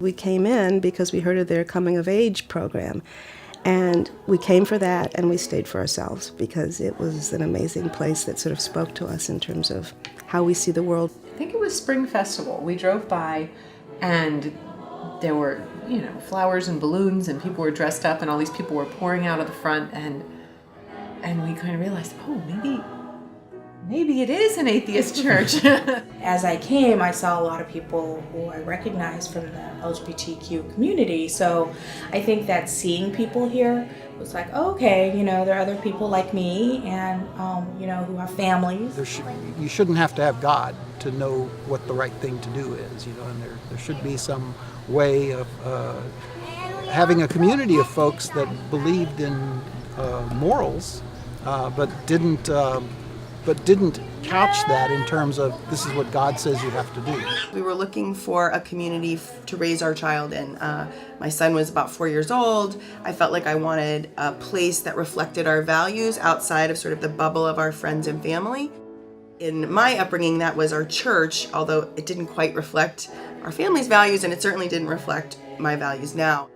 We came in because we heard of their coming of age program, and we came for that and we stayed for ourselves because it was an amazing place that sort of spoke to us in terms of how we see the world. I think it was Spring Festival. We drove by and there were, flowers and balloons and people were dressed up and all these people were pouring out of the front and we kind of realized, oh, maybe it is an atheist church. As I came, I saw a lot of people who I recognized from the LGBTQ community. So I think that seeing people here was like, oh, okay, there are other people like me and, who have families. You shouldn't have to have God to know what the right thing to do is, and there should be some way of having a community of folks that believed in morals, but didn't couch that in terms of this is what God says you have to do. We were looking for a community to raise our child in. My son was about 4 years old. I felt like I wanted a place that reflected our values outside of sort of the bubble of our friends and family. In my upbringing, that was our church, although it didn't quite reflect our family's values, and it certainly didn't reflect my values now.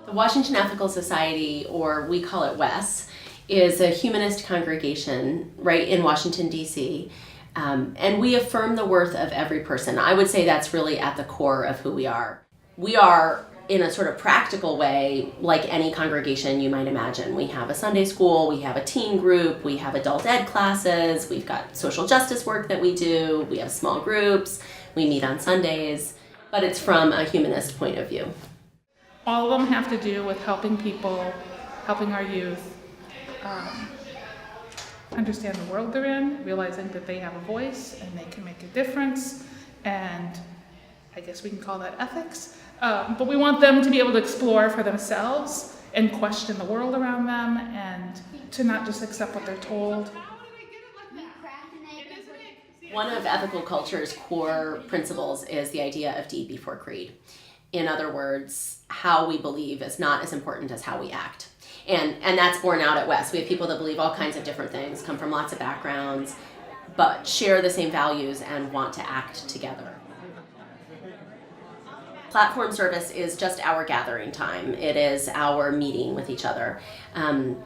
The Washington Ethical Society, or we call it WES, is a humanist congregation right in Washington, D.C., and we affirm the worth of every person. I would say that's really at the core of who we are. We are, in a sort of practical way, like any congregation you might imagine. We have a Sunday school, we have a teen group, we have adult ed classes, we've got social justice work that we do, we have small groups, we meet on Sundays, but it's from a humanist point of view. All of them have to do with helping people, helping our youth, understand the world they're in, realizing that they have a voice and they can make a difference, and I guess we can call that ethics. But we want them to be able to explore for themselves and question the world around them and to not just accept what they're told. One of ethical culture's core principles is the idea of deed before creed. In other words, how we believe is not as important as how we act. And that's borne out at WES. We have people that believe all kinds of different things, come from lots of backgrounds, but share the same values and want to act together. Platform service is just our gathering time. It is our meeting with each other.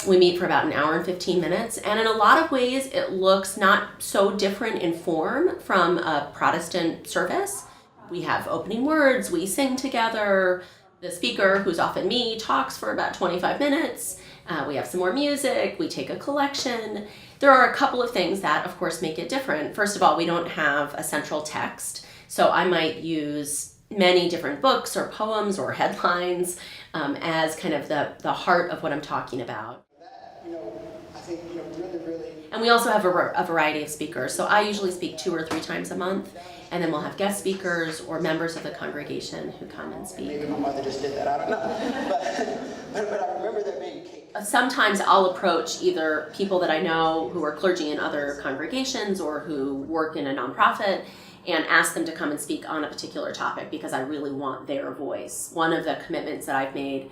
We meet for about an hour and 15 minutes, and in a lot of ways it looks not so different in form from a Protestant service. We have opening words, we sing together. The speaker, who's often me, talks for about 25 minutes. We have some more music, we take a collection. There are a couple of things that, of course, make it different. First of all, we don't have a central text, so I might use many different books or poems or headlines as kind of the heart of what I'm talking about. I think really. And we also have a variety of speakers. So I usually speak 2 or 3 times a month, and then we'll have guest speakers or members of the congregation who come and speak. Maybe my mother just did that, I don't know. But I remember there being cake. Sometimes I'll approach either people that I know who are clergy in other congregations or who work in a nonprofit and ask them to come and speak on a particular topic because I really want their voice. One of the commitments that I've made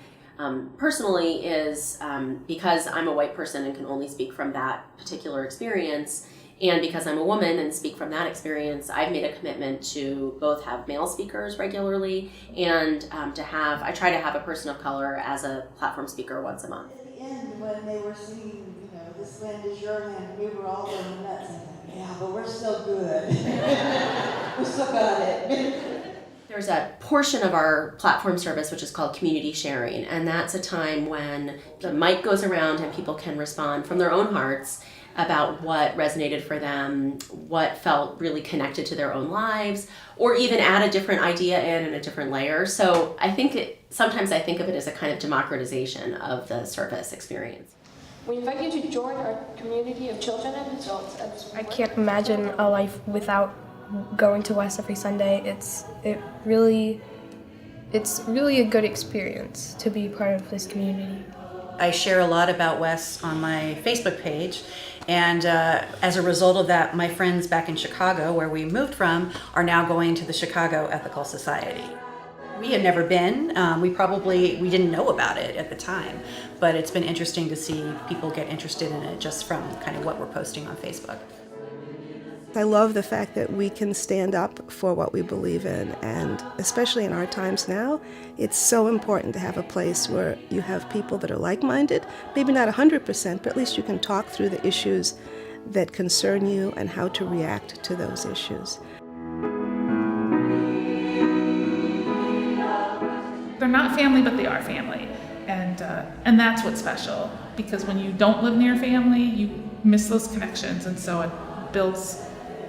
personally is because I'm a white person and can only speak from that particular experience, and because I'm a woman and speak from that experience, I've made a commitment to both have male speakers regularly and I try to have a person of color as a platform speaker once a month. At the end, when they were singing, this land is your land, we were all going nuts. Yeah, but we're still good. We still got it. There's a portion of our platform service which is called community sharing, and that's a time when the mic goes around and people can respond from their own hearts about what resonated for them, what felt really connected to their own lives, or even add a different idea in a different layer. So sometimes I think of it as a kind of democratization of the service experience. We invite you to join our community of children and adults. I can't imagine a life without going to WES every Sunday. It's really a good experience to be part of this community. I share a lot about WES on my Facebook page, and as a result of that, my friends back in Chicago, where we moved from, are now going to the Chicago Ethical Society. We had never been. We didn't know about it at the time, but it's been interesting to see people get interested in it just from kind of what we're posting on Facebook. I love the fact that we can stand up for what we believe in, and especially in our times now, it's so important to have a place where you have people that are like-minded, maybe not 100%, but at least you can talk through the issues that concern you and how to react to those issues. They're not family, but they are family, and that's what's special. Because when you don't live near family, you miss those connections, and so it builds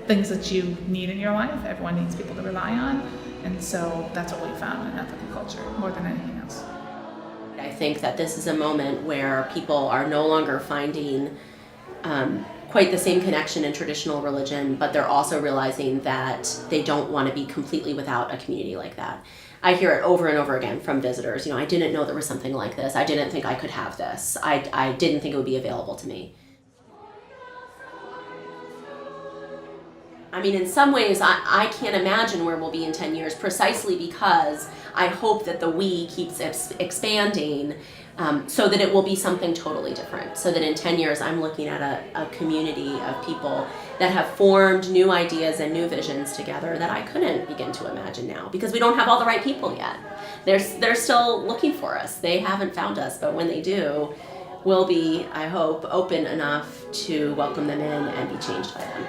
things that you need in your life. Everyone needs people to rely on, and so that's what we found in ethical culture more than anything else. I think that this is a moment where people are no longer finding quite the same connection in traditional religion, but they're also realizing that they don't want to be completely without a community like that. I hear it over and over again from visitors. I didn't know there was something like this. I didn't think I could have this. I didn't think it would be available to me. I mean, in some ways, I can't imagine where we'll be in 10 years, precisely because I hope that the we keeps expanding so that it will be something totally different. So that in 10 years, I'm looking at a community of people that have formed new ideas and new visions together that I couldn't begin to imagine now, because we don't have all the right people yet. They're still looking for us. They haven't found us, but when they do, we'll be, I hope, open enough to welcome them in and be changed by them.